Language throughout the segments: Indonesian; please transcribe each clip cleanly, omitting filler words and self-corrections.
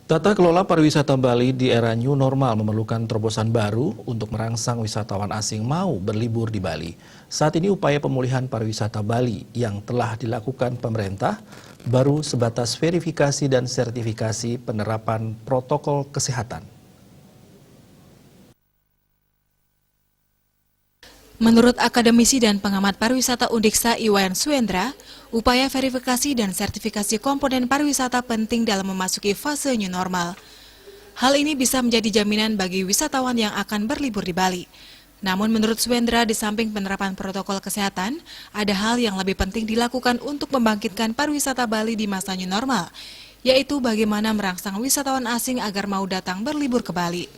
Tata kelola pariwisata Bali di era new normal memerlukan terobosan baru untuk merangsang wisatawan asing mau berlibur di Bali. Saat ini upaya pemulihan pariwisata Bali yang telah dilakukan pemerintah baru sebatas verifikasi dan sertifikasi penerapan protokol kesehatan. Menurut akademisi dan pengamat pariwisata Undiksa Iwayan Suendra, upaya verifikasi dan sertifikasi komponen pariwisata penting dalam memasuki fase new normal. Hal ini bisa menjadi jaminan bagi wisatawan yang akan berlibur di Bali. Namun menurut Suendra, di samping penerapan protokol kesehatan, ada hal yang lebih penting dilakukan untuk membangkitkan pariwisata Bali di masa new normal, yaitu bagaimana merangsang wisatawan asing agar mau datang berlibur ke Bali.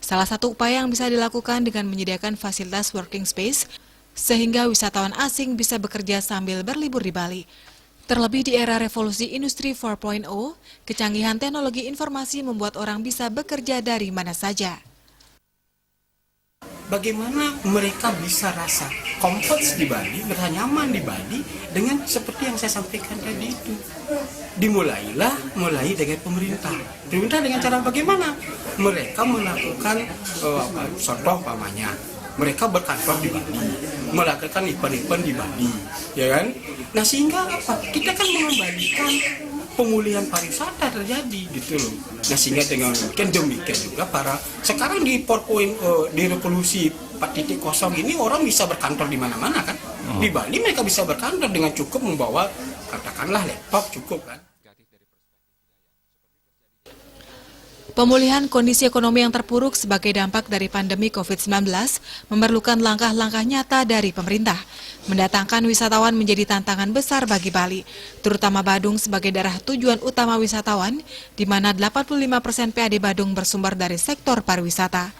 Salah satu upaya yang bisa dilakukan dengan menyediakan fasilitas working space, sehingga wisatawan asing bisa bekerja sambil berlibur di Bali. Terlebih di era revolusi industri 4.0, kecanggihan teknologi informasi membuat orang bisa bekerja dari mana saja. Bagaimana mereka bisa rasa comfort di Bali, merasa nyaman di Bali dengan seperti yang saya sampaikan tadi itu. Mulai dengan pemerintah. Pemerintah dengan cara bagaimana? Mereka melakukan contoh umpamanya, mereka berkantor di Bali, melakukan event-event di Bali, ya kan? Nah sehingga apa? Kita kan mengembalikan pemulihan pariwisata terjadi gitu loh. Nah sehingga dengan demikian juga sekarang di di revolusi 4.0 ini orang bisa berkantor di mana-mana kan. Di Bali mereka bisa berkantor dengan cukup membawa katakanlah laptop cukup kan. Pemulihan kondisi ekonomi yang terpuruk sebagai dampak dari pandemi COVID-19 memerlukan langkah-langkah nyata dari pemerintah. Mendatangkan wisatawan menjadi tantangan besar bagi Bali, terutama Badung sebagai daerah tujuan utama wisatawan, di mana 85% PAD Badung bersumber dari sektor pariwisata.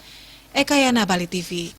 Eka Yana, Bali TV.